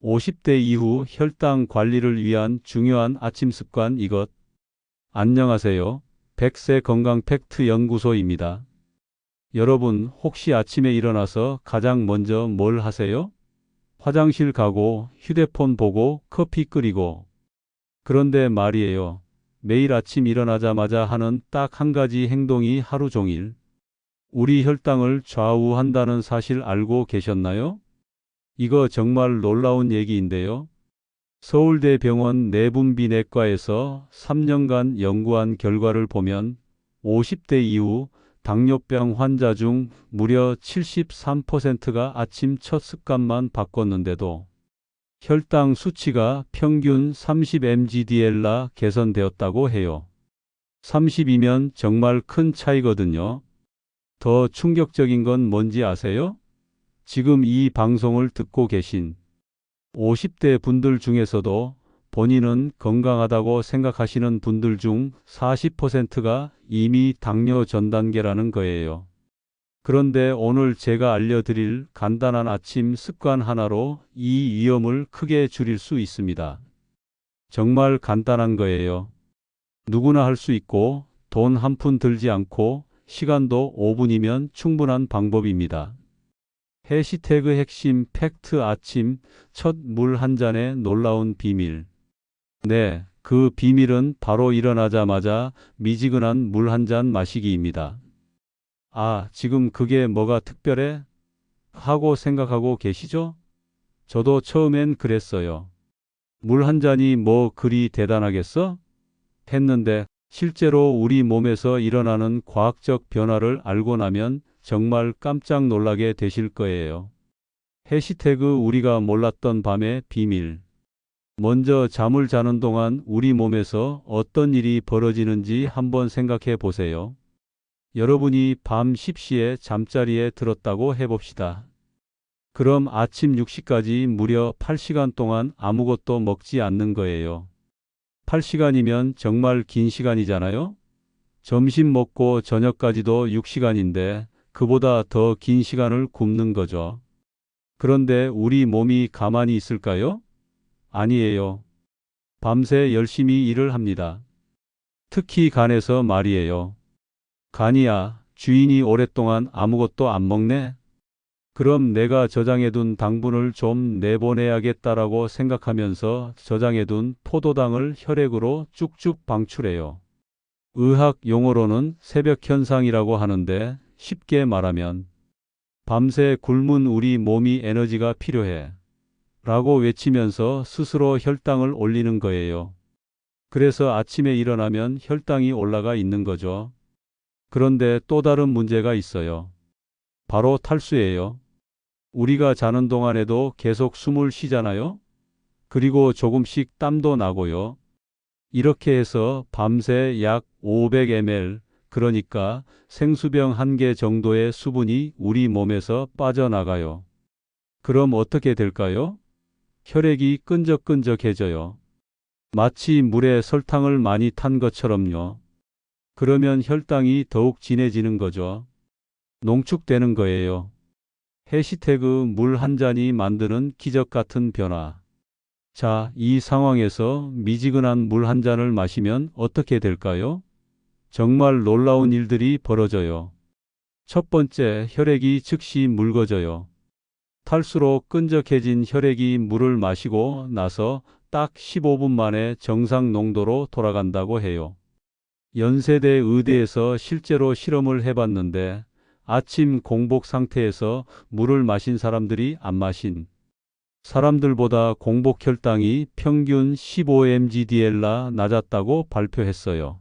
50대 이후 혈당 관리를 위한 중요한 아침 습관 이것. 안녕하세요. 100세 건강 팩트 연구소입니다. 여러분, 혹시 아침에 일어나서 가장 먼저 뭘 하세요? 화장실 가고, 휴대폰 보고, 커피 끓이고. 그런데 말이에요. 매일 아침 일어나자마자 하는 딱 한 가지 행동이 하루 종일 우리 혈당을 좌우한다는 사실 알고 계셨나요? 이거 정말 놀라운 얘기인데요. 서울대병원 내분비내과에서 3년간 연구한 결과를 보면 50대 이후 당뇨병 환자 중 무려 73%가 아침 첫 습관만 바꿨는데도 혈당 수치가 평균 30mg/dl라 개선되었다고 해요. 30이면 정말 큰 차이거든요. 더 충격적인 건 뭔지 아세요? 지금 이 방송을 듣고 계신 50대 분들 중에서도 본인은 건강하다고 생각하시는 분들 중 40%가 이미 당뇨 전 단계라는 거예요. 그런데 오늘 제가 알려드릴 간단한 아침 습관 하나로 이 위험을 크게 줄일 수 있습니다. 정말 간단한 거예요. 누구나 할 수 있고 돈 한 푼 들지 않고 시간도 5분이면 충분한 방법입니다. 해시태그 핵심 팩트 아침 첫 물 한 잔의 놀라운 비밀. 네, 그 비밀은 바로 일어나자마자 미지근한 물 한 잔 마시기입니다. 아, 지금 그게 뭐가 특별해? 하고 생각하고 계시죠? 저도 처음엔 그랬어요. 물 한 잔이 뭐 그리 대단하겠어? 했는데 실제로 우리 몸에서 일어나는 과학적 변화를 알고 나면 정말 깜짝 놀라게 되실 거예요. 해시태그 우리가 몰랐던 밤의 비밀. 먼저 잠을 자는 동안 우리 몸에서 어떤 일이 벌어지는지 한번 생각해 보세요. 여러분이 밤 10시에 잠자리에 들었다고 해봅시다. 그럼 아침 6시까지 무려 8시간 동안 아무것도 먹지 않는 거예요. 8시간이면 정말 긴 시간이잖아요? 점심 먹고 저녁까지도 6시간인데 그보다 더 긴 시간을 굶는 거죠. 그런데 우리 몸이 가만히 있을까요? 아니에요. 밤새 열심히 일을 합니다. 특히 간에서 말이에요. 간이야, 주인이 오랫동안 아무것도 안 먹네? 그럼 내가 저장해둔 당분을 좀 내보내야겠다라고 생각하면서 저장해둔 포도당을 혈액으로 쭉쭉 방출해요. 의학 용어로는 새벽 현상이라고 하는데 쉽게 말하면 밤새 굶은 우리 몸이 에너지가 필요해 라고 외치면서 스스로 혈당을 올리는 거예요. 그래서 아침에 일어나면 혈당이 올라가 있는 거죠. 그런데 또 다른 문제가 있어요. 바로 탈수예요. 우리가 자는 동안에도 계속 숨을 쉬잖아요. 그리고 조금씩 땀도 나고요. 이렇게 해서 밤새 약 500ml, 그러니까 생수병 한 개 정도의 수분이 우리 몸에서 빠져나가요. 그럼 어떻게 될까요? 혈액이 끈적끈적해져요. 마치 물에 설탕을 많이 탄 것처럼요. 그러면 혈당이 더욱 진해지는 거죠. 농축되는 거예요. 해시태그 물 한 잔이 만드는 기적 같은 변화. 자, 이 상황에서 미지근한 물 한 잔을 마시면 어떻게 될까요? 정말 놀라운 일들이 벌어져요. 첫 번째, 혈액이 즉시 묽어져요. 탈수로 끈적해진 혈액이 물을 마시고 나서 딱 15분 만에 정상 농도로 돌아간다고 해요. 연세대 의대에서 실제로 실험을 해봤는데 아침 공복 상태에서 물을 마신 사람들이 안 마신 사람들보다 공복 혈당이 평균 15mg/dl라 낮았다고 발표했어요.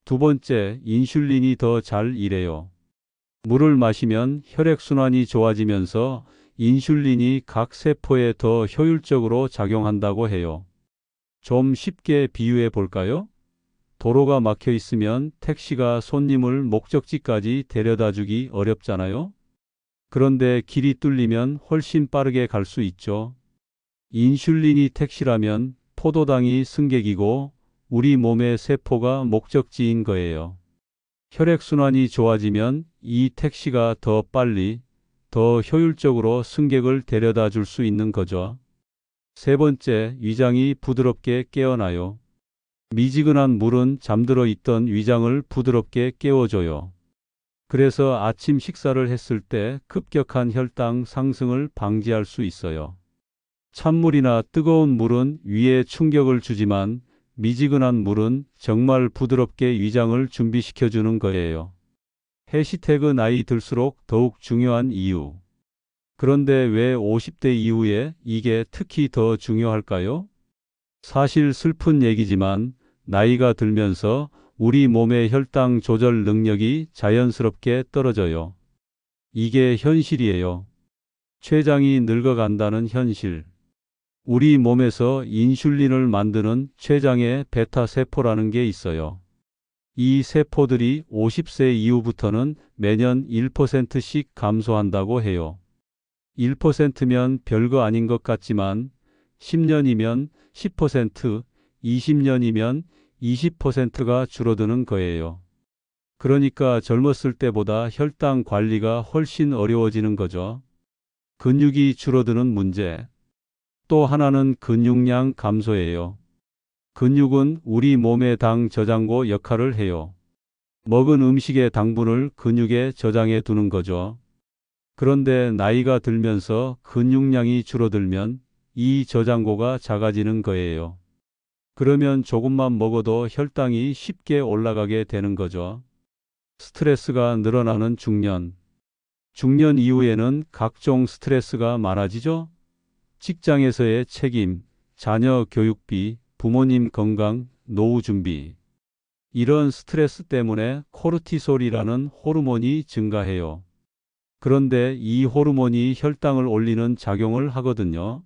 두 번째, 인슐린이 더 잘 일해요. 물을 마시면 혈액순환이 좋아지면서 인슐린이 각 세포에 더 효율적으로 작용한다고 해요. 좀 쉽게 비유해 볼까요? 도로가 막혀 있으면 택시가 손님을 목적지까지 데려다 주기 어렵잖아요. 그런데 길이 뚫리면 훨씬 빠르게 갈 수 있죠. 인슐린이 택시라면 포도당이 승객이고 우리 몸의 세포가 목적지인 거예요. 혈액순환이 좋아지면 이 택시가 더 빨리, 더 효율적으로 승객을 데려다 줄 수 있는 거죠. 세 번째, 위장이 부드럽게 깨어나요. 미지근한 물은 잠들어 있던 위장을 부드럽게 깨워줘요. 그래서 아침 식사를 했을 때 급격한 혈당 상승을 방지할 수 있어요. 찬물이나 뜨거운 물은 위에 충격을 주지만 미지근한 물은 정말 부드럽게 위장을 준비시켜주는 거예요. 해시태그 나이 들수록 더욱 중요한 이유. 그런데 왜 50대 이후에 이게 특히 더 중요할까요? 사실 슬픈 얘기지만 나이가 들면서 우리 몸의 혈당 조절 능력이 자연스럽게 떨어져요. 이게 현실이에요. 췌장이 늙어간다는 현실. 우리 몸에서 인슐린을 만드는 췌장의 베타 세포라는 게 있어요. 이 세포들이 50세 이후부터는 매년 1%씩 감소한다고 해요. 1%면 별거 아닌 것 같지만 10년이면 10%, 20년이면 20%가 줄어드는 거예요. 그러니까 젊었을 때보다 혈당 관리가 훨씬 어려워지는 거죠. 근육이 줄어드는 문제. 또 하나는 근육량 감소예요. 근육은 우리 몸의 당 저장고 역할을 해요. 먹은 음식의 당분을 근육에 저장해 두는 거죠. 그런데 나이가 들면서 근육량이 줄어들면 이 저장고가 작아지는 거예요. 그러면 조금만 먹어도 혈당이 쉽게 올라가게 되는 거죠. 스트레스가 늘어나는 중년. 중년 이후에는 각종 스트레스가 많아지죠. 직장에서의 책임, 자녀 교육비, 부모님 건강, 노후 준비. 이런 스트레스 때문에 코르티솔이라는 호르몬이 증가해요. 그런데 이 호르몬이 혈당을 올리는 작용을 하거든요.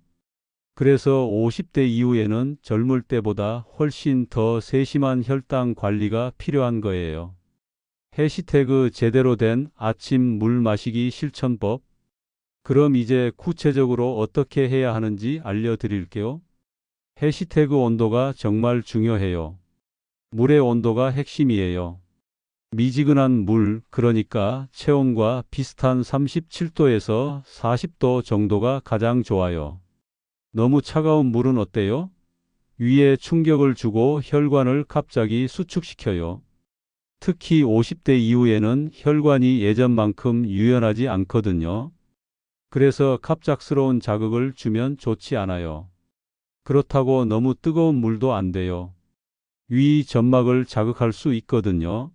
그래서 50대 이후에는 젊을 때보다 훨씬 더 세심한 혈당 관리가 필요한 거예요. 해시태그 제대로 된 아침 물 마시기 실천법. 그럼 이제 구체적으로 어떻게 해야 하는지 알려드릴게요. 해시태그 온도가 정말 중요해요. 물의 온도가 핵심이에요. 미지근한 물, 그러니까 체온과 비슷한 37도에서 40도 정도가 가장 좋아요. 너무 차가운 물은 어때요? 위에 충격을 주고 혈관을 갑자기 수축시켜요. 특히 50대 이후에는 혈관이 예전만큼 유연하지 않거든요. 그래서 갑작스러운 자극을 주면 좋지 않아요. 그렇다고 너무 뜨거운 물도 안 돼요. 위 점막을 자극할 수 있거든요.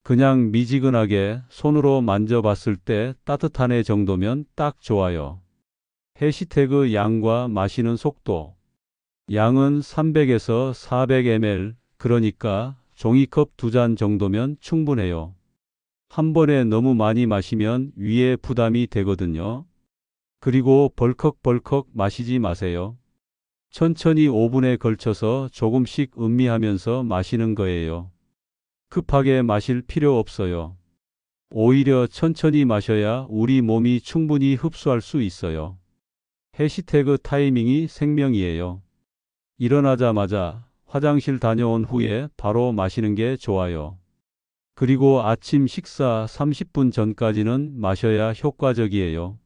그냥 미지근하게 손으로 만져봤을 때 따뜻한 애 정도면 딱 좋아요. 해시태그 양과 마시는 속도. 양은 300에서 400ml, 그러니까 종이컵 2잔 정도면 충분해요. 한 번에 너무 많이 마시면 위에 부담이 되거든요. 그리고 벌컥벌컥 마시지 마세요. 천천히 5분에 걸쳐서 조금씩 음미하면서 마시는 거예요. 급하게 마실 필요 없어요. 오히려 천천히 마셔야 우리 몸이 충분히 흡수할 수 있어요. 해시태그 타이밍이 생명이에요. 일어나자마자 화장실 다녀온 후에 바로 마시는 게 좋아요. 그리고 아침 식사 30분 전까지는 마셔야 효과적이에요.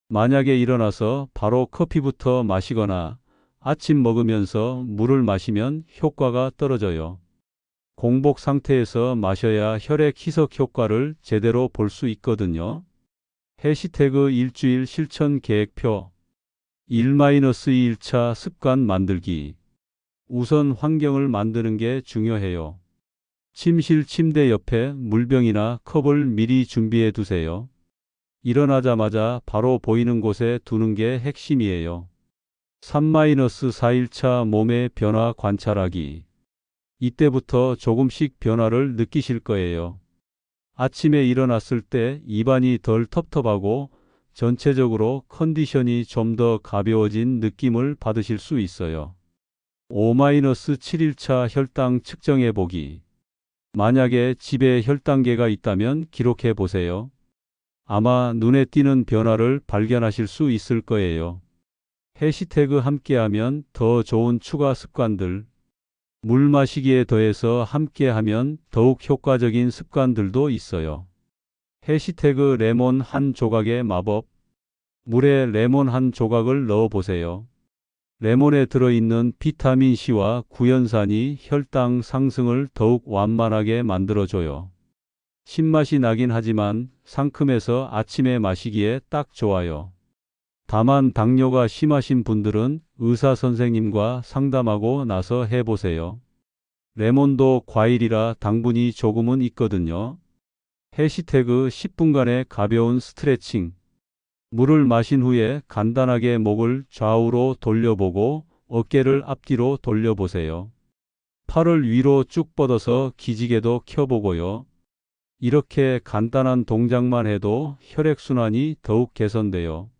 만약에 일어나서 바로 커피부터 마시거나 아침 먹으면서 물을 마시면 효과가 떨어져요. 공복 상태에서 마셔야 혈액 희석 효과를 제대로 볼 수 있거든요. 해시태그 일주일 실천 계획표. 1-2일차 습관 만들기. 우선 환경을 만드는 게 중요해요. 침실 침대 옆에 물병이나 컵을 미리 준비해 두세요. 일어나자마자 바로 보이는 곳에 두는 게 핵심이에요. 3-4일차 몸의 변화 관찰하기. 이때부터 조금씩 변화를 느끼실 거예요. 아침에 일어났을 때 입안이 덜 텁텁하고 전체적으로 컨디션이 좀 더 가벼워진 느낌을 받으실 수 있어요. 5-7일차 혈당 측정해 보기. 만약에 집에 혈당계가 있다면 기록해 보세요. 아마 눈에 띄는 변화를 발견하실 수 있을 거예요. 해시태그 함께하면 더 좋은 추가 습관들. 물 마시기에 더해서 함께하면 더욱 효과적인 습관들도 있어요. 해시태그 레몬 한 조각의 마법. 물에 레몬 한 조각을 넣어 보세요. 레몬에 들어있는 비타민C와 구연산이 혈당 상승을 더욱 완만하게 만들어줘요. 신맛이 나긴 하지만 상큼해서 아침에 마시기에 딱 좋아요. 다만 당뇨가 심하신 분들은 의사 선생님과 상담하고 나서 해보세요. 레몬도 과일이라 당분이 조금은 있거든요. 해시태그 10분간의 가벼운 스트레칭. 물을 마신 후에 간단하게 목을 좌우로 돌려보고 어깨를 앞뒤로 돌려보세요. 팔을 위로 쭉 뻗어서 기지개도 켜보고요. 이렇게 간단한 동작만 해도 혈액순환이 더욱 개선돼요.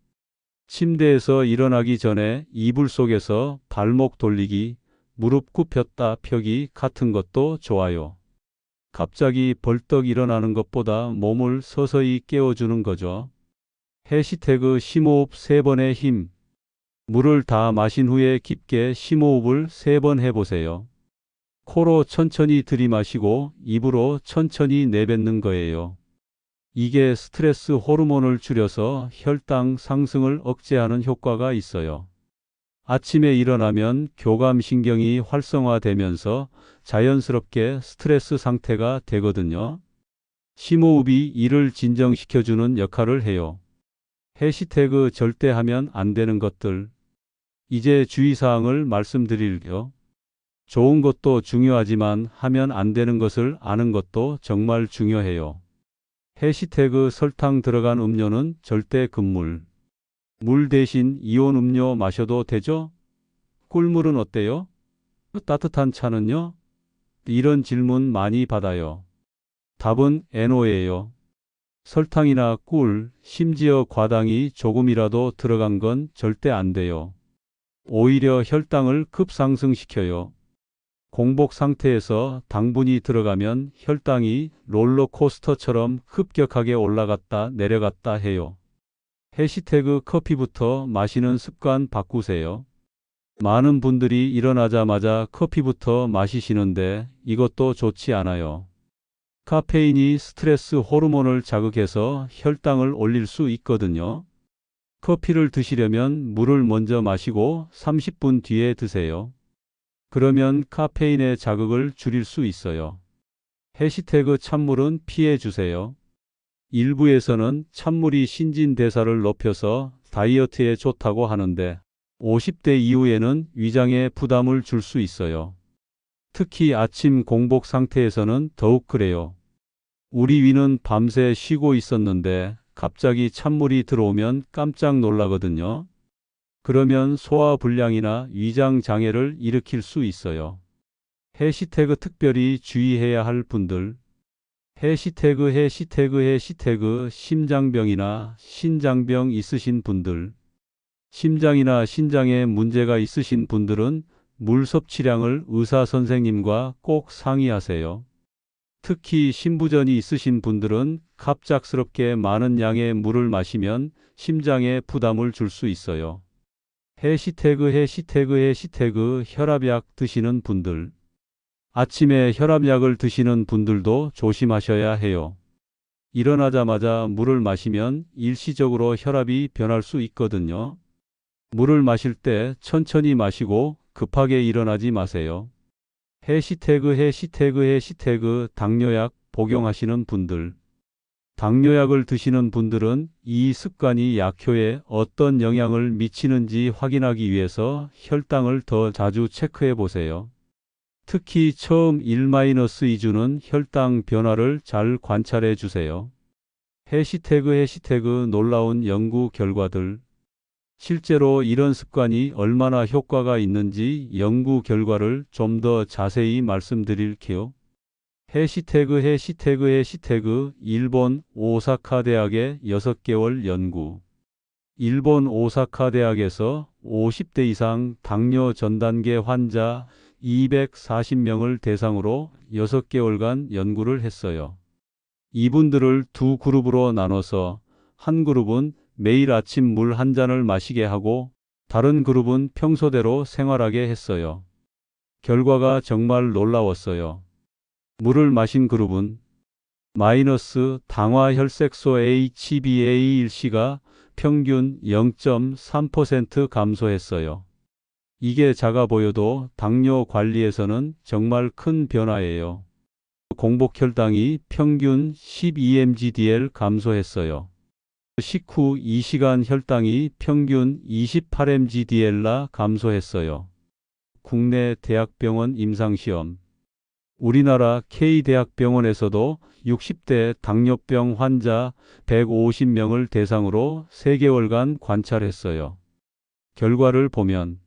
침대에서 일어나기 전에 이불 속에서 발목 돌리기, 무릎 굽혔다 펴기 같은 것도 좋아요. 갑자기 벌떡 일어나는 것보다 몸을 서서히 깨워주는 거죠. 해시태그 심호흡 3번의 힘. 물을 다 마신 후에 깊게 심호흡을 3번 해보세요. 코로 천천히 들이마시고 입으로 천천히 내뱉는 거예요. 이게 스트레스 호르몬을 줄여서 혈당 상승을 억제하는 효과가 있어요. 아침에 일어나면 교감신경이 활성화되면서 자연스럽게 스트레스 상태가 되거든요. 심호흡이 이를 진정시켜주는 역할을 해요. 해시태그 절대 하면 안 되는 것들. 이제 주의사항을 말씀드릴게요. 좋은 것도 중요하지만 하면 안 되는 것을 아는 것도 정말 중요해요. 해시태그 설탕 들어간 음료는 절대 금물. 물 대신 이온 음료 마셔도 되죠? 꿀물은 어때요? 따뜻한 차는요? 이런 질문 많이 받아요. 답은 NO예요. 설탕이나 꿀, 심지어 과당이 조금이라도 들어간 건 절대 안 돼요. 오히려 혈당을 급상승시켜요. 공복 상태에서 당분이 들어가면 혈당이 롤러코스터처럼 급격하게 올라갔다 내려갔다 해요. 해시태그 커피부터 마시는 습관 바꾸세요. 많은 분들이 일어나자마자 커피부터 마시시는데 이것도 좋지 않아요. 카페인이 스트레스 호르몬을 자극해서 혈당을 올릴 수 있거든요. 커피를 드시려면 물을 먼저 마시고 30분 뒤에 드세요. 그러면 카페인의 자극을 줄일 수 있어요. 해시태그 찬물은 피해 주세요. 일부에서는 찬물이 신진대사를 높여서 다이어트에 좋다고 하는데 50대 이후에는 위장에 부담을 줄 수 있어요. 특히 아침 공복 상태에서는 더욱 그래요. 우리 위는 밤새 쉬고 있었는데 갑자기 찬물이 들어오면 깜짝 놀라거든요. 그러면 소화불량이나 위장 장애를 일으킬 수 있어요. 해시태그 특별히 주의해야 할 분들. 해시태그 심장병이나 신장병 있으신 분들. 심장이나 신장에 문제가 있으신 분들은 물 섭취량을 의사 선생님과 꼭 상의하세요. 특히 신부전이 있으신 분들은 갑작스럽게 많은 양의 물을 마시면 심장에 부담을 줄 수 있어요. 해시태그 혈압약 드시는 분들. 아침에 혈압약을 드시는 분들도 조심하셔야 해요. 일어나자마자 물을 마시면 일시적으로 혈압이 변할 수 있거든요. 물을 마실 때 천천히 마시고 급하게 일어나지 마세요. 해시태그 당뇨약 복용하시는 분들. 당뇨약을 드시는 분들은 이 습관이 약효에 어떤 영향을 미치는지 확인하기 위해서 혈당을 더 자주 체크해 보세요. 특히 처음 1-2주는 혈당 변화를 잘 관찰해 주세요. 해시태그 놀라운 연구 결과들. 실제로 이런 습관이 얼마나 효과가 있는지 연구 결과를 좀 더 자세히 말씀드릴게요. 해시태그 일본 오사카 대학의 6개월 연구. 일본 오사카 대학에서 50대 이상 당뇨 전단계 환자 240명을 대상으로 6개월간 연구를 했어요. 이분들을 두 그룹으로 나눠서 한 그룹은 매일 아침 물 한 잔을 마시게 하고 다른 그룹은 평소대로 생활하게 했어요. 결과가 정말 놀라웠어요. 물을 마신 그룹은 마이너스 당화 혈색소 HbA1c가 평균 0.3% 감소했어요. 이게 작아 보여도 당뇨 관리에서는 정말 큰 변화예요. 공복 혈당이 평균 12mg/dl 감소했어요. 식후 2시간 혈당이 평균 28mg/dl나 감소했어요. 국내 대학병원 임상시험. 우리나라 K대학병원에서도 60대 당뇨병 환자 150명을 대상으로 3개월간 관찰했어요. 결과를 보면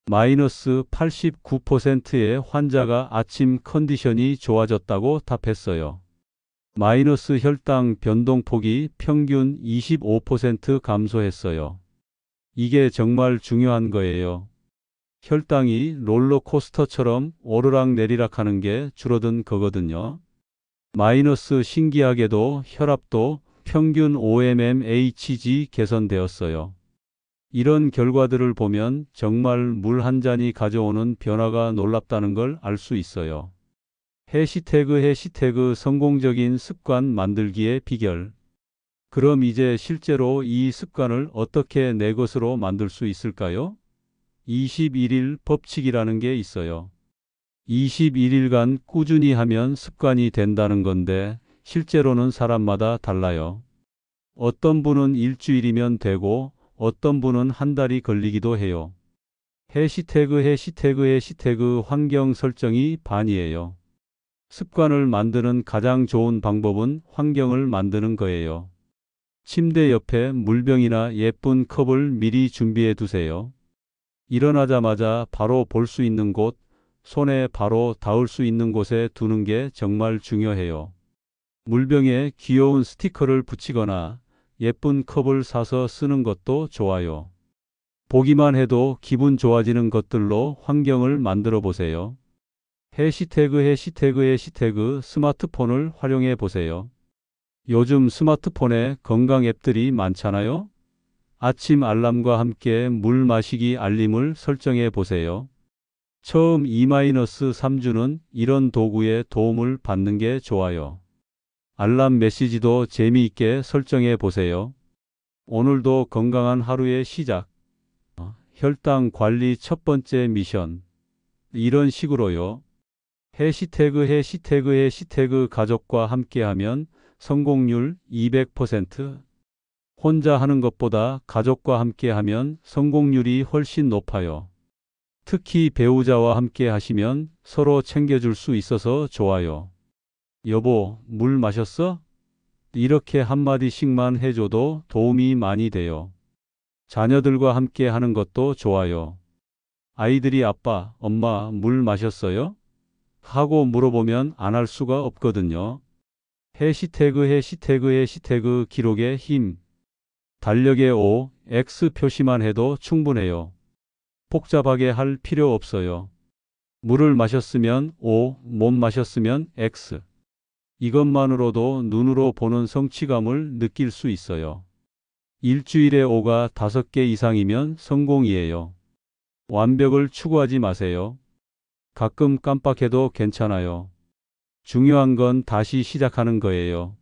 마이너스 89%의 환자가 아침 컨디션이 좋아졌다고 답했어요. 마이너스 혈당 변동폭이 평균 25% 감소했어요. 이게 정말 중요한 거예요. 혈당이 롤러코스터처럼 오르락내리락 하는 게 줄어든 거거든요. 마이너스 신기하게도 혈압도 평균 5mmHg 개선되었어요. 이런 결과들을 보면 정말 물 한 잔이 가져오는 변화가 놀랍다는 걸 알 수 있어요. 해시태그 성공적인 습관 만들기의 비결. 그럼 이제 실제로 이 습관을 어떻게 내 것으로 만들 수 있을까요? 21일 법칙이라는 게 있어요. 21일간 꾸준히 하면 습관이 된다는 건데 실제로는 사람마다 달라요. 어떤 분은 일주일이면 되고 어떤 분은 한 달이 걸리기도 해요. 해시태그 환경 설정이 반이에요. 습관을 만드는 가장 좋은 방법은 환경을 만드는 거예요. 침대 옆에 물병이나 예쁜 컵을 미리 준비해 두세요. 일어나자마자 바로 볼 수 있는 곳, 손에 바로 닿을 수 있는 곳에 두는 게 정말 중요해요. 물병에 귀여운 스티커를 붙이거나 예쁜 컵을 사서 쓰는 것도 좋아요. 보기만 해도 기분 좋아지는 것들로 환경을 만들어 보세요. 해시태그 스마트폰을 활용해 보세요. 요즘 스마트폰에 건강 앱들이 많잖아요. 아침 알람과 함께 물 마시기 알림을 설정해 보세요. 처음 2-3주는 이런 도구의 도움을 받는 게 좋아요. 알람 메시지도 재미있게 설정해 보세요. 오늘도 건강한 하루의 시작. 혈당 관리 첫 번째 미션. 이런 식으로요. 해시태그 가족과 함께하면 성공률 200%. 혼자 하는 것보다 가족과 함께하면 성공률이 훨씬 높아요. 특히 배우자와 함께 하시면 서로 챙겨줄 수 있어서 좋아요. 여보, 물 마셨어? 이렇게 한마디씩만 해줘도 도움이 많이 돼요. 자녀들과 함께 하는 것도 좋아요. 아이들이 아빠, 엄마, 물 마셨어요? 하고 물어보면 안 할 수가 없거든요. 해시태그 기록의 힘. 달력에 O, X 표시만 해도 충분해요. 복잡하게 할 필요 없어요. 물을 마셨으면 O, 못 마셨으면 X. 이것만으로도 눈으로 보는 성취감을 느낄 수 있어요. 일주일에 O가 5개 이상이면 성공이에요. 완벽을 추구하지 마세요. 가끔 깜빡해도 괜찮아요. 중요한 건 다시 시작하는 거예요.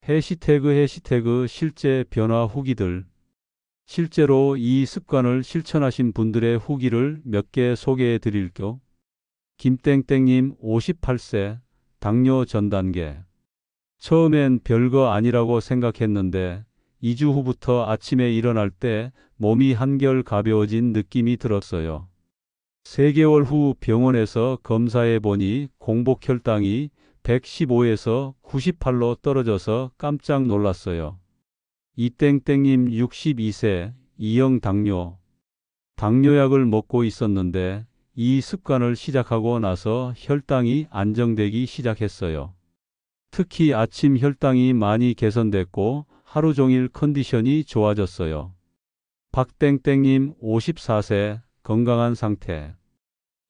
해시태그 실제 변화 후기들. 실제로 이 습관을 실천하신 분들의 후기를 몇 개 소개해 드릴게요. 김땡땡님 58세, 당뇨 전 단계. 처음엔 별거 아니라고 생각했는데 2주 후부터 아침에 일어날 때 몸이 한결 가벼워진 느낌이 들었어요. 3개월 후 병원에서 검사해 보니 공복 혈당이 115에서 98로 떨어져서 깜짝 놀랐어요. 이땡땡님 62세, 2형 당뇨. 당뇨약을 먹고 있었는데 이 습관을 시작하고 나서 혈당이 안정되기 시작했어요. 특히 아침 혈당이 많이 개선됐고 하루 종일 컨디션이 좋아졌어요. 박땡땡님 54세, 건강한 상태.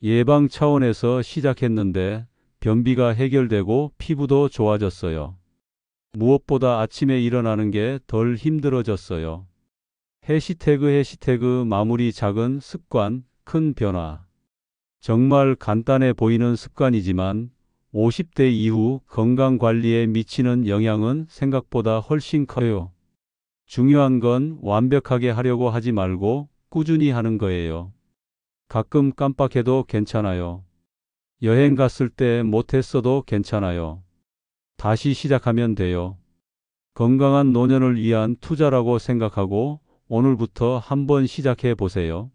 예방 차원에서 시작했는데 변비가 해결되고 피부도 좋아졌어요. 무엇보다 아침에 일어나는 게 덜 힘들어졌어요. 해시태그 마무리 작은 습관, 큰 변화. 정말 간단해 보이는 습관이지만 50대 이후 건강 관리에 미치는 영향은 생각보다 훨씬 커요. 중요한 건 완벽하게 하려고 하지 말고 꾸준히 하는 거예요. 가끔 깜빡해도 괜찮아요. 여행 갔을 때 못했어도 괜찮아요. 다시 시작하면 돼요. 건강한 노년을 위한 투자라고 생각하고 오늘부터 한번 시작해 보세요.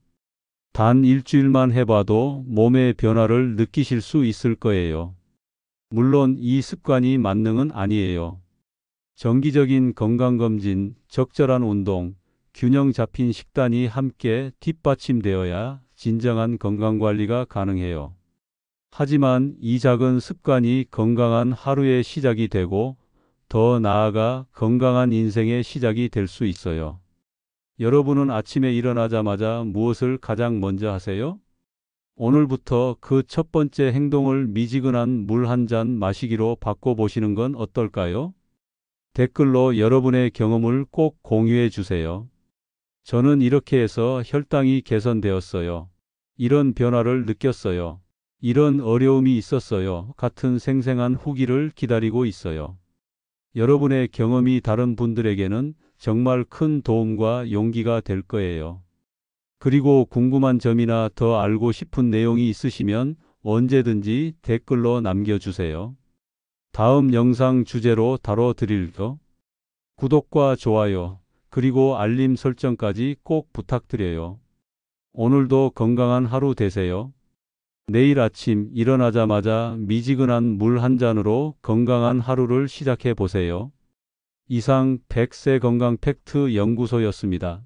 단 일주일만 해봐도 몸의 변화를 느끼실 수 있을 거예요. 물론 이 습관이 만능은 아니에요. 정기적인 건강검진, 적절한 운동, 균형 잡힌 식단이 함께 뒷받침되어야 진정한 건강관리가 가능해요. 하지만 이 작은 습관이 건강한 하루의 시작이 되고 더 나아가 건강한 인생의 시작이 될 수 있어요. 여러분은 아침에 일어나자마자 무엇을 가장 먼저 하세요? 오늘부터 그 첫 번째 행동을 미지근한 물 한 잔 마시기로 바꿔보시는 건 어떨까요? 댓글로 여러분의 경험을 꼭 공유해 주세요. 저는 이렇게 해서 혈당이 개선되었어요. 이런 변화를 느꼈어요. 이런 어려움이 있었어요. 같은 생생한 후기를 기다리고 있어요. 여러분의 경험이 다른 분들에게는 정말 큰 도움과 용기가 될 거예요. 그리고 궁금한 점이나 더 알고 싶은 내용이 있으시면 언제든지 댓글로 남겨주세요. 다음 영상 주제로 다뤄드릴게요. 구독과 좋아요, 그리고 알림 설정까지 꼭 부탁드려요. 오늘도 건강한 하루 되세요. 내일 아침 일어나자마자 미지근한 물 한 잔으로 건강한 하루를 시작해 보세요. 이상 100세 건강 팩트 연구소였습니다.